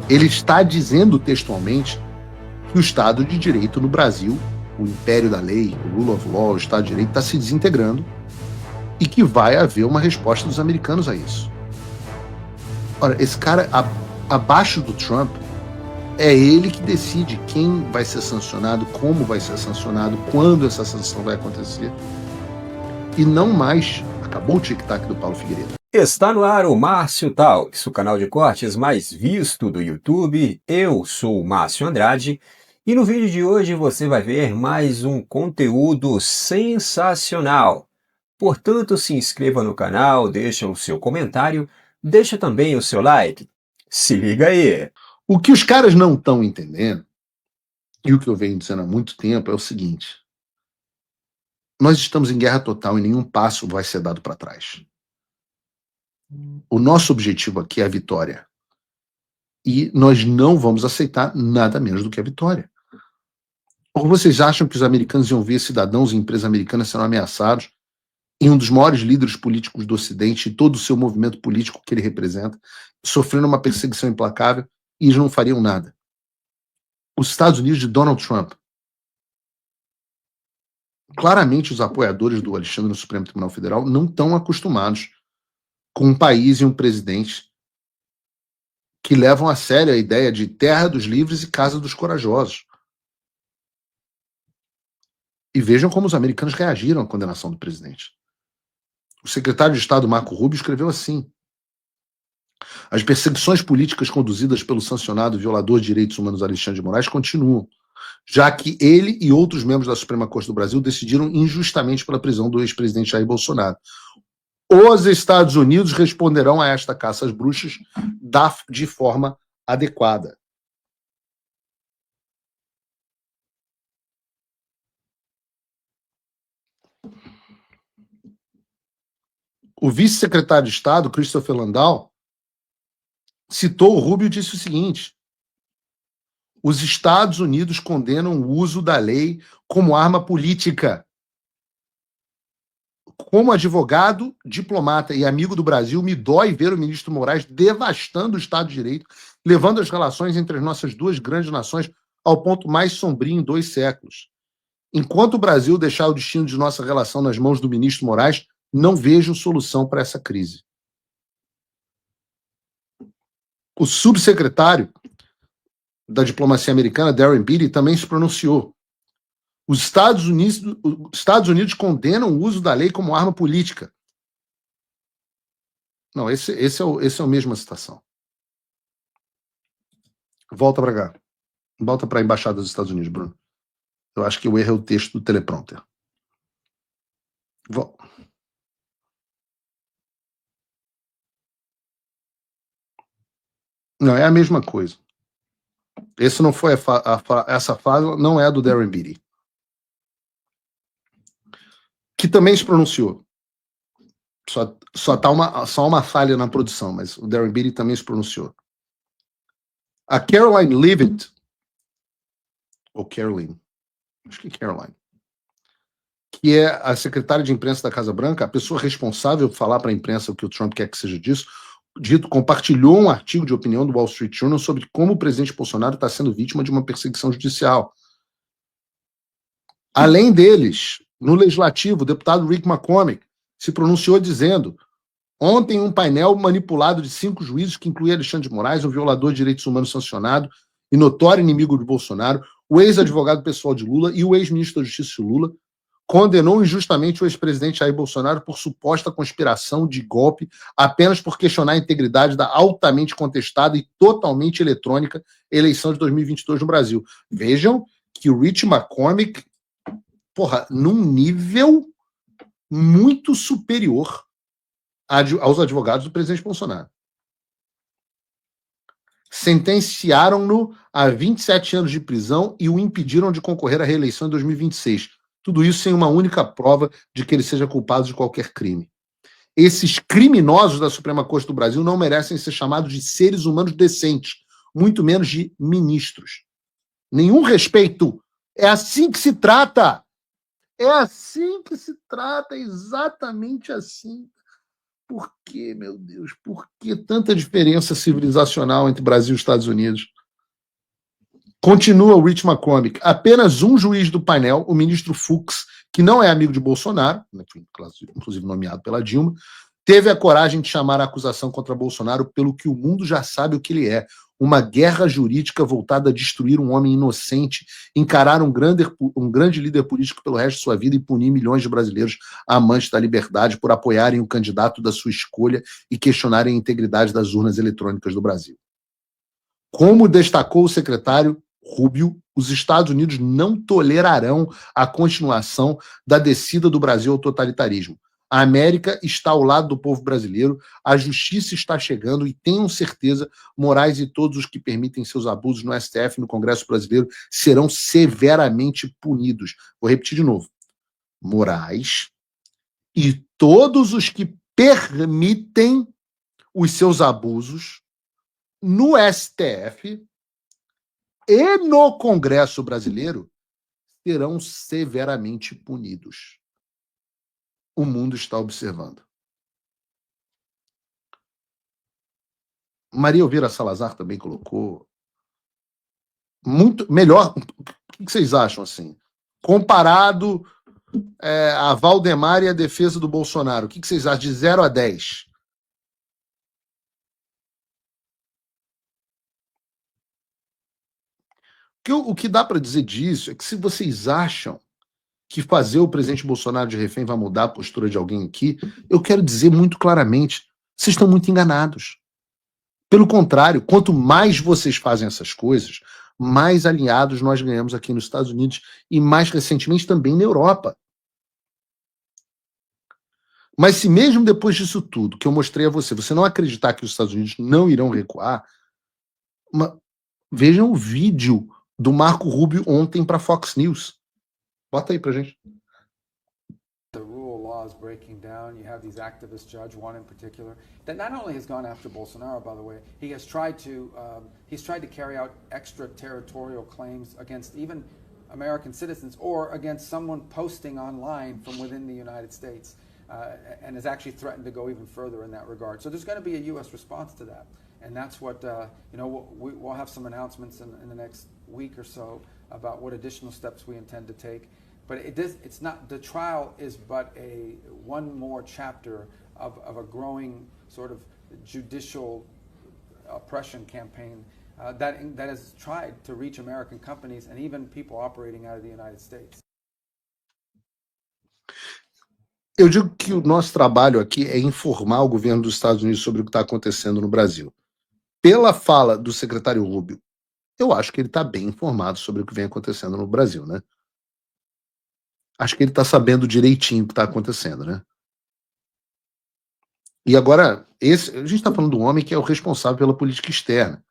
Ele está dizendo textualmente que o Estado de Direito no Brasil, o império da lei, o rule of law, o Estado de Direito, está se desintegrando e que vai haver uma resposta dos americanos a isso. Ora, esse cara, abaixo do Trump, é ele que decide quem vai ser sancionado, como vai ser sancionado, quando essa sanção vai acontecer. E não mais. Acabou o tic-tac do Paulo Figueiredo. Está no ar o Márcio Talks, o canal de cortes mais visto do YouTube. Eu sou o Márcio Andrade e no vídeo de hoje você vai ver mais um conteúdo sensacional. Portanto, se inscreva no canal, deixa o seu comentário, deixa também o seu like. Se liga aí! O que os caras não estão entendendo, e o que eu venho dizendo há muito tempo, é o seguinte: nós estamos em guerra total e nenhum passo vai ser dado para trás. O nosso objetivo aqui é a vitória. E nós não vamos aceitar nada menos do que a vitória. Ou vocês acham que os americanos iam ver cidadãos e empresas americanas sendo ameaçados e um dos maiores líderes políticos do Ocidente e todo o seu movimento político que ele representa, sofrendo uma perseguição implacável, e eles não fariam nada? Os Estados Unidos de Donald Trump. Claramente, os apoiadores do Alexandre no Supremo Tribunal Federal não estão acostumados com um país e um presidente que levam a sério a ideia de terra dos livres e casa dos corajosos. E vejam como os americanos reagiram à condenação do presidente. O secretário de Estado Marco Rubio escreveu assim: as perseguições políticas conduzidas pelo sancionado violador de direitos humanos Alexandre de Moraes continuam, já que ele e outros membros da Suprema Corte do Brasil decidiram injustamente pela prisão do ex-presidente Jair Bolsonaro. Os Estados Unidos responderão a esta caça às bruxas de forma adequada. O vice-secretário de Estado, Christopher Landau, citou o Rubio e disse o seguinte: os Estados Unidos condenam o uso da lei como arma política. Como advogado, diplomata e amigo do Brasil, me dói ver o ministro Moraes devastando o Estado de Direito, levando as relações entre as nossas duas grandes nações ao ponto mais sombrio em 2 séculos. Enquanto o Brasil deixar o destino de nossa relação nas mãos do ministro Moraes, não vejo solução para essa crise. O subsecretário da diplomacia americana, Darren Beattie, também se pronunciou. Os Estados Unidos condenam o uso da lei como arma política. Não, esse é a mesma citação. Volta para cá. Volta para a Embaixada dos Estados Unidos, Bruno. Eu acho que o erro é o texto do teleprompter. Não, é a mesma coisa. Esse não foi essa fala não é a do Darren Beattie, que também se pronunciou. Só tá uma falha na produção, mas o Darren Beattie também se pronunciou. A Caroline Leavitt, ou Caroline, acho que Caroline, que é a secretária de imprensa da Casa Branca, a pessoa responsável por falar para a imprensa o que o Trump quer que seja dito, compartilhou um artigo de opinião do Wall Street Journal sobre como o presidente Bolsonaro está sendo vítima de uma perseguição judicial. Além deles, no Legislativo, o deputado Rick McCormick se pronunciou dizendo: ontem um painel manipulado de 5 juízes, que incluía Alexandre de Moraes, um violador de direitos humanos sancionado e notório inimigo de Bolsonaro, o ex-advogado pessoal de Lula e o ex-ministro da Justiça de Lula, condenou injustamente o ex-presidente Jair Bolsonaro por suposta conspiração de golpe apenas por questionar a integridade da altamente contestada e totalmente eletrônica eleição de 2022 no Brasil. Vejam que o Rich McCormick, num nível muito superior aos advogados do presidente Bolsonaro. Sentenciaram-no a 27 anos de prisão e o impediram de concorrer à reeleição em 2026. Tudo isso sem uma única prova de que ele seja culpado de qualquer crime. Esses criminosos da Suprema Corte do Brasil não merecem ser chamados de seres humanos decentes, muito menos de ministros. Nenhum respeito. É assim que se trata. É assim que se trata, exatamente assim. Por que, meu Deus? Por que tanta diferença civilizacional entre Brasil e Estados Unidos? Continua o Rich McCormick. Apenas um juiz do painel, o ministro Fux, que não é amigo de Bolsonaro, inclusive nomeado pela Dilma, teve a coragem de chamar a acusação contra Bolsonaro pelo que o mundo já sabe o que ele é: uma guerra jurídica voltada a destruir um homem inocente, encarar um grande líder político pelo resto de sua vida e punir milhões de brasileiros amantes da liberdade por apoiarem o candidato da sua escolha e questionarem a integridade das urnas eletrônicas do Brasil. Como destacou o secretário Rubio, os Estados Unidos não tolerarão a continuação da descida do Brasil ao totalitarismo. A América está ao lado do povo brasileiro, a justiça está chegando e tenham certeza, Moraes e todos os que permitem seus abusos no STF e no Congresso brasileiro serão severamente punidos. Vou repetir de novo. Moraes e todos os que permitem os seus abusos no STF e no Congresso brasileiro serão severamente punidos. O mundo está observando. Maria Elvira Salazar também colocou. Muito melhor. O que vocês acham assim? Comparado a Valdemar e a defesa do Bolsonaro, o que vocês acham de 0 a 10? O que dá para dizer disso é que se vocês acham que fazer o presidente Bolsonaro de refém vai mudar a postura de alguém aqui, eu quero dizer muito claramente, vocês estão muito enganados. Pelo contrário, quanto mais vocês fazem essas coisas, mais aliados nós ganhamos aqui nos Estados Unidos e mais recentemente também na Europa. Mas se mesmo depois disso tudo que eu mostrei a você, você não acreditar que os Estados Unidos não irão recuar, vejam o vídeo do Marco Rubio ontem para Fox News. Bota aí pra gente. The rule of law is breaking down. You have these activist judge, one in particular, that not only has gone after Bolsonaro, by the way, he has tried to carry out extraterritorial claims against even American citizens or against someone posting online from within the United States, and has actually threatened to go even further in that regard. So there's going to be a U.S. response to that, and that's what we'll have some announcements in the next week or so about what additional steps we intend to take. But it's not, the trial is but one more chapter of a growing sort of judicial oppression campaign that has tried to reach American companies and even people operating out of the United States. Eu digo que o nosso trabalho aqui é informar o governo dos Estados Unidos sobre o que está acontecendo no Brasil. Pela fala do secretário Rubio, eu acho que ele está bem informado sobre o que vem acontecendo no Brasil, né? Acho que ele está sabendo direitinho o que está acontecendo, né? E agora, a gente está falando do homem que é o responsável pela política externa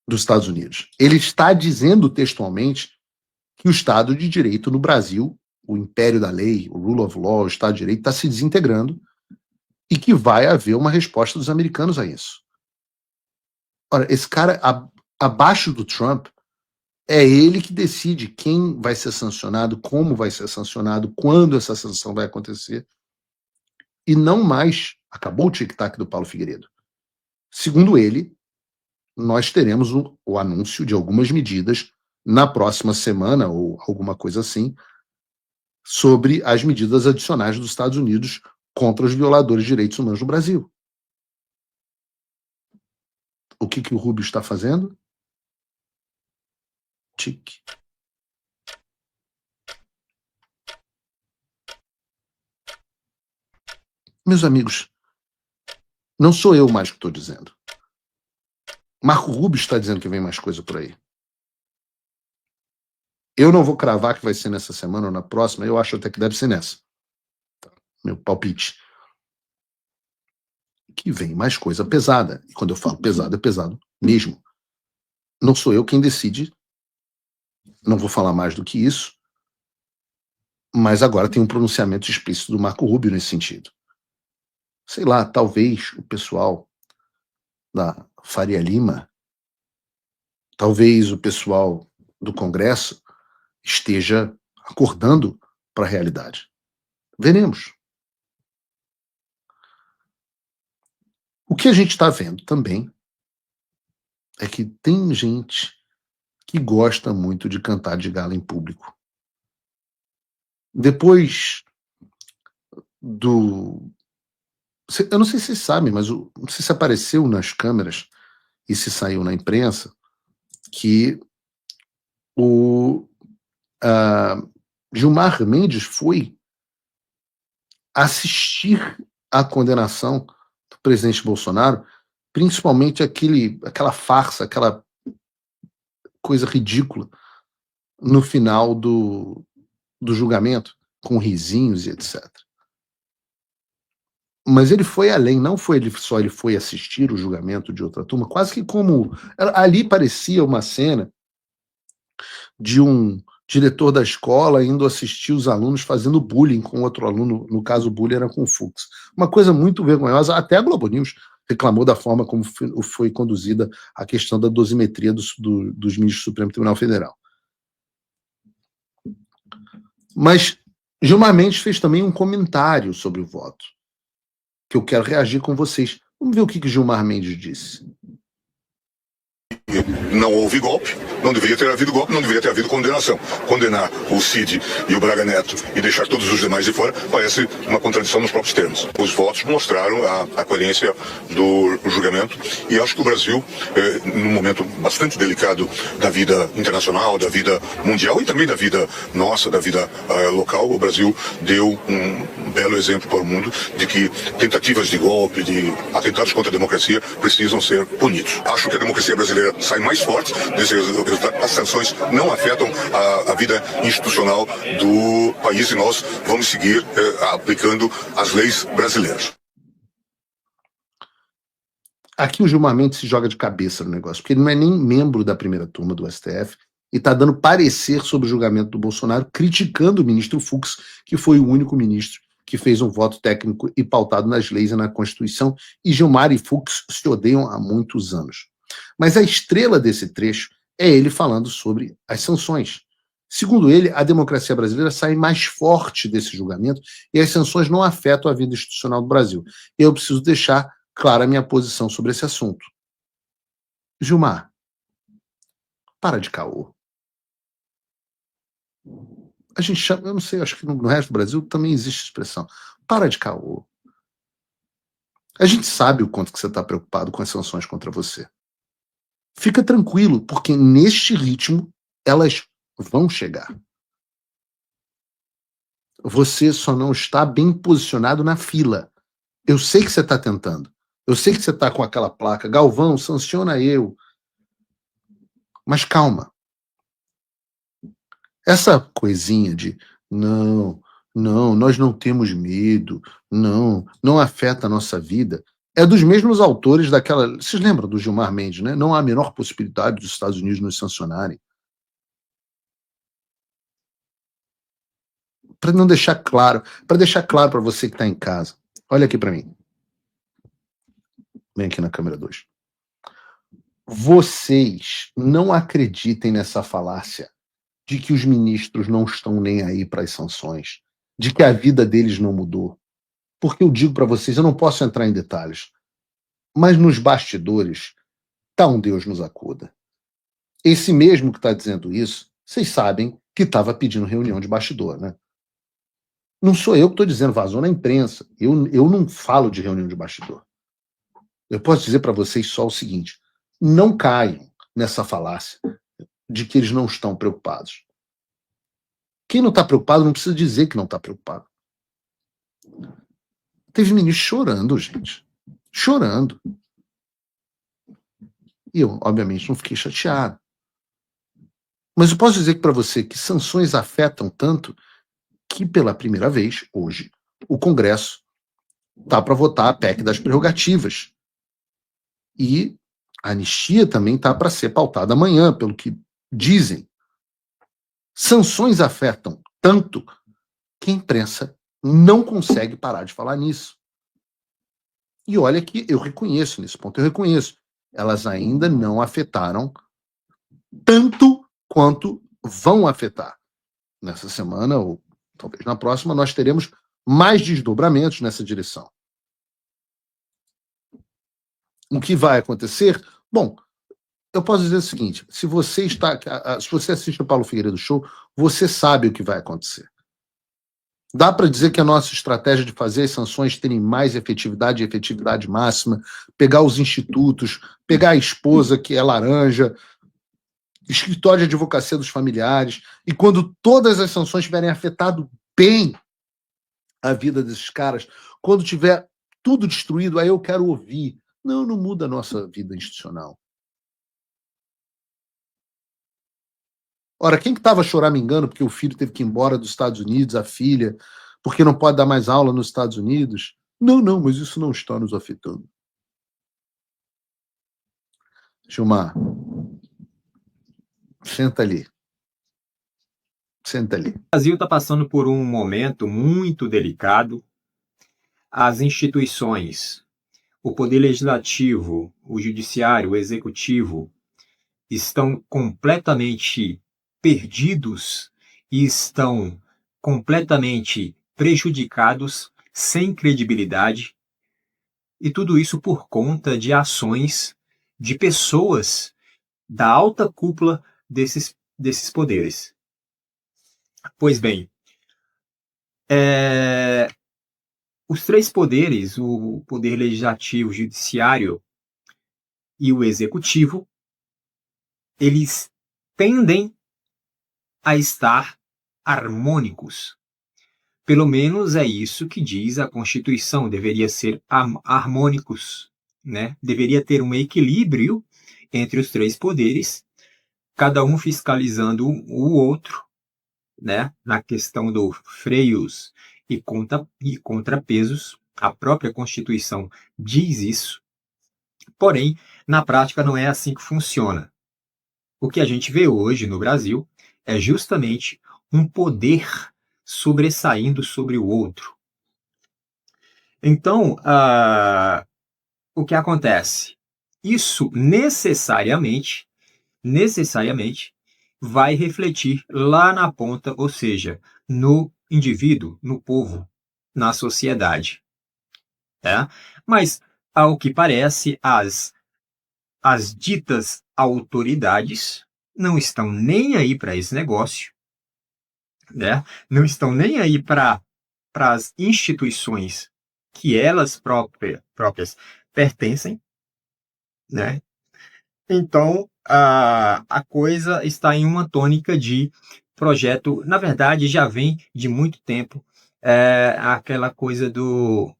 dos Estados Unidos. Ele está dizendo textualmente que o Estado de Direito no Brasil, o império da lei, o rule of law, o Estado de Direito, está se desintegrando e que vai haver uma resposta dos americanos a isso. Ora, esse cara, abaixo do Trump, é ele que decide quem vai ser sancionado, como vai ser sancionado, quando essa sanção vai acontecer. E não mais, acabou o tic-tac do Paulo Figueiredo. Segundo ele, nós teremos o anúncio de algumas medidas na próxima semana, ou alguma coisa assim, sobre as medidas adicionais dos Estados Unidos contra os violadores de direitos humanos no Brasil. O que o Rubio está fazendo? Tic. Meus amigos, não sou eu mais que estou dizendo. Marco Rubio está dizendo que vem mais coisa por aí. Eu não vou cravar que vai ser nessa semana ou na próxima, eu acho até que deve ser nessa. Meu palpite. Que vem mais coisa pesada. E quando eu falo pesado, é pesado mesmo. Não sou eu quem decide. Não vou falar mais do que isso. Mas agora tem um pronunciamento explícito do Marco Rubio nesse sentido. Sei lá, talvez o pessoal da Faria Lima, talvez o pessoal do Congresso esteja acordando para a realidade. Veremos. O que a gente está vendo também é que tem gente que gosta muito de cantar de gala em público. Depois do... Eu não sei se vocês sabem, mas não sei se apareceu nas câmeras e se saiu na imprensa que o Gilmar Mendes foi assistir à condenação do presidente Bolsonaro, principalmente aquela farsa, aquela coisa ridícula no final do julgamento, com risinhos e etc. Mas ele foi além, não foi ele foi assistir o julgamento de outra turma, quase que como... Ali parecia uma cena de um diretor da escola indo assistir os alunos fazendo bullying com outro aluno, no caso o bullying era com o Fux. Uma coisa muito vergonhosa, até a Globo News reclamou da forma como foi conduzida a questão da dosimetria dos ministros do Supremo Tribunal Federal. Mas Gilmar Mendes fez também um comentário sobre o voto, que eu quero reagir com vocês. Vamos ver o que Gilmar Mendes disse. Não houve golpe, não deveria ter havido golpe, não deveria ter havido condenação. Condenar o Cid e o Braga Neto e deixar todos os demais de fora parece uma contradição nos próprios termos. Os votos mostraram a coerência do julgamento e acho que o Brasil, num momento bastante delicado da vida internacional, da vida mundial e também da vida nossa, da vida local, o Brasil deu um belo exemplo para o mundo de que tentativas de golpe, de atentados contra a democracia precisam ser punidos. Acho que a democracia brasileira sai mais forte desse resultado. As sanções não afetam a vida institucional do país e nós vamos seguir aplicando as leis brasileiras. Aqui o Gilmar Mendes se joga de cabeça no negócio, porque ele não é nem membro da primeira turma do STF e está dando parecer sobre o julgamento do Bolsonaro, criticando o ministro Fux, que foi o único ministro que fez um voto técnico e pautado nas leis e na Constituição, e Gilmar e Fux se odeiam há muitos anos. Mas a estrela desse trecho é ele falando sobre as sanções. Segundo ele, a democracia brasileira sai mais forte desse julgamento e as sanções não afetam a vida institucional do Brasil. Eu preciso deixar clara a minha posição sobre esse assunto. Gilmar, para de caô. A gente chama, eu não sei, acho que no resto do Brasil também existe expressão. Para de caô. A gente sabe o quanto que você está preocupado com as sanções contra você. Fica tranquilo, porque neste ritmo elas vão chegar. Você só não está bem posicionado na fila. Eu sei que você está tentando. Eu sei que você está com aquela placa, Galvão, sanciona eu. Mas calma. Essa coisinha de não, nós não temos medo, não afeta a nossa vida, é dos mesmos autores daquela... Vocês lembram do Gilmar Mendes, né? Não há a menor possibilidade dos Estados Unidos nos sancionarem. Para não deixar claro, para deixar claro para você que está em casa. Olha aqui para mim. Vem aqui na câmera 2. Vocês não acreditem nessa falácia de que os ministros não estão nem aí para as sanções, de que a vida deles não mudou. Porque eu digo para vocês, eu não posso entrar em detalhes, mas nos bastidores, tá um Deus nos acuda. Esse mesmo que está dizendo isso, vocês sabem que estava pedindo reunião de bastidor, né? Não sou eu que estou dizendo, vazou na imprensa. Eu não falo de reunião de bastidor. Eu posso dizer para vocês só o seguinte, não caiam nessa falácia de que eles não estão preocupados. Quem não está preocupado não precisa dizer que não está preocupado. Teve ministro chorando, gente. Chorando. E eu, obviamente, não fiquei chateado. Mas eu posso dizer para você que sanções afetam tanto que, pela primeira vez, hoje, o Congresso está para votar a PEC das prerrogativas. E a anistia também está para ser pautada amanhã, pelo que dizem. Sanções afetam tanto que a imprensa não consegue parar de falar nisso. E olha que eu reconheço, nesse ponto eu reconheço, elas ainda não afetaram tanto quanto vão afetar. Nessa semana, ou talvez na próxima, nós teremos mais desdobramentos nessa direção. O que vai acontecer? Bom, eu posso dizer o seguinte: se você assiste o Paulo Figueiredo Show, você sabe o que vai acontecer. Dá para dizer que a nossa estratégia de fazer as sanções terem mais efetividade e efetividade máxima, pegar os institutos, pegar a esposa que é laranja, escritório de advocacia dos familiares, e quando todas as sanções tiverem afetado bem a vida desses caras, quando tiver tudo destruído, aí eu quero ouvir. Não, não muda a nossa vida institucional. Ora, quem que estava choramingando porque o filho teve que ir embora dos Estados Unidos, a filha, porque não pode dar mais aula nos Estados Unidos? Não, mas isso não está nos afetando. Gilmar, senta ali. Senta ali. O Brasil está passando por um momento muito delicado. As instituições, o poder legislativo, o judiciário, o executivo, estão completamente perdidos e estão completamente prejudicados, sem credibilidade, e tudo isso por conta de ações de pessoas da alta cúpula desses poderes. Pois bem, os três poderes, o poder legislativo, o judiciário e o executivo, eles tendem a estar harmônicos. Pelo menos é isso que diz a Constituição, deveria ser harmônicos, né? Deveria ter um equilíbrio entre os três poderes, cada um fiscalizando o outro, né? Na questão dos freios e contrapesos. A própria Constituição diz isso. Porém, na prática não é assim que funciona. O que a gente vê hoje no Brasil é justamente um poder sobressaindo sobre o outro. Então, o que acontece? Isso necessariamente vai refletir lá na ponta, ou seja, no indivíduo, no povo, na sociedade. Tá? Mas, ao que parece, as ditas autoridades não estão nem aí para esse negócio, né? Não estão nem aí para as instituições que elas próprias pertencem, né? Então, a coisa está em uma tônica de projeto, na verdade, já vem de muito tempo, aquela coisa do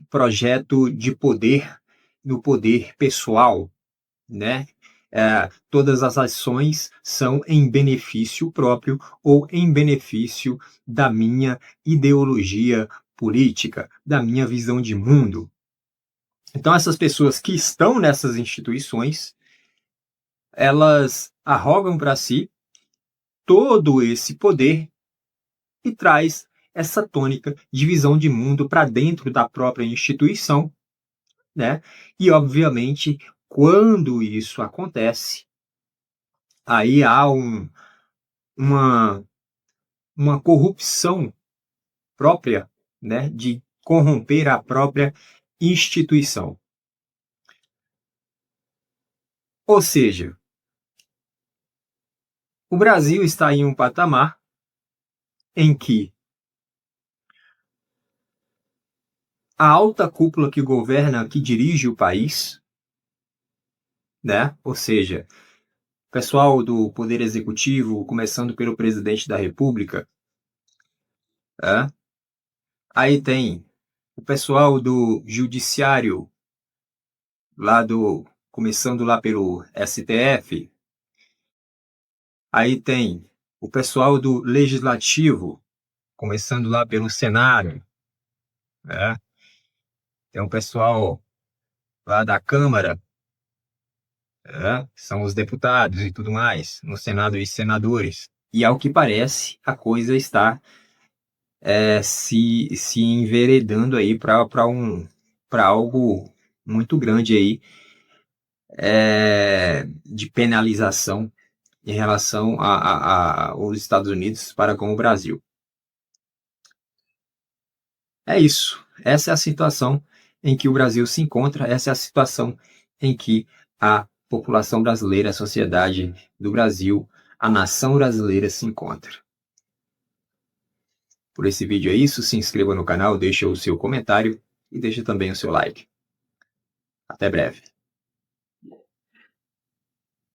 projeto de poder, do poder pessoal, né? Todas as ações são em benefício próprio ou em benefício da minha ideologia política, da minha visão de mundo. Então, essas pessoas que estão nessas instituições, elas arrogam para si todo esse poder e traz essa tônica de visão de mundo para dentro da própria instituição, né? E, obviamente, quando isso acontece, aí há uma corrupção própria, né? De corromper a própria instituição. Ou seja, o Brasil está em um patamar em que a alta cúpula que governa, que dirige o país, né? Ou seja, o pessoal do Poder Executivo, começando pelo Presidente da República, né? Aí tem o pessoal do Judiciário, começando lá pelo STF. Aí tem o pessoal do Legislativo, começando lá pelo Senado, né? Tem o pessoal lá da Câmara, que são os deputados e tudo mais, no Senado e senadores. E ao que parece, a coisa está se enveredando aí para algo muito grande aí, de penalização em relação aos Estados Unidos para com o Brasil. É isso. Essa é a situação em que o Brasil se encontra, essa é a situação em que a população brasileira, a sociedade do Brasil, a nação brasileira se encontra. Por esse vídeo é isso, se inscreva no canal, deixe o seu comentário e deixe também o seu like. Até breve.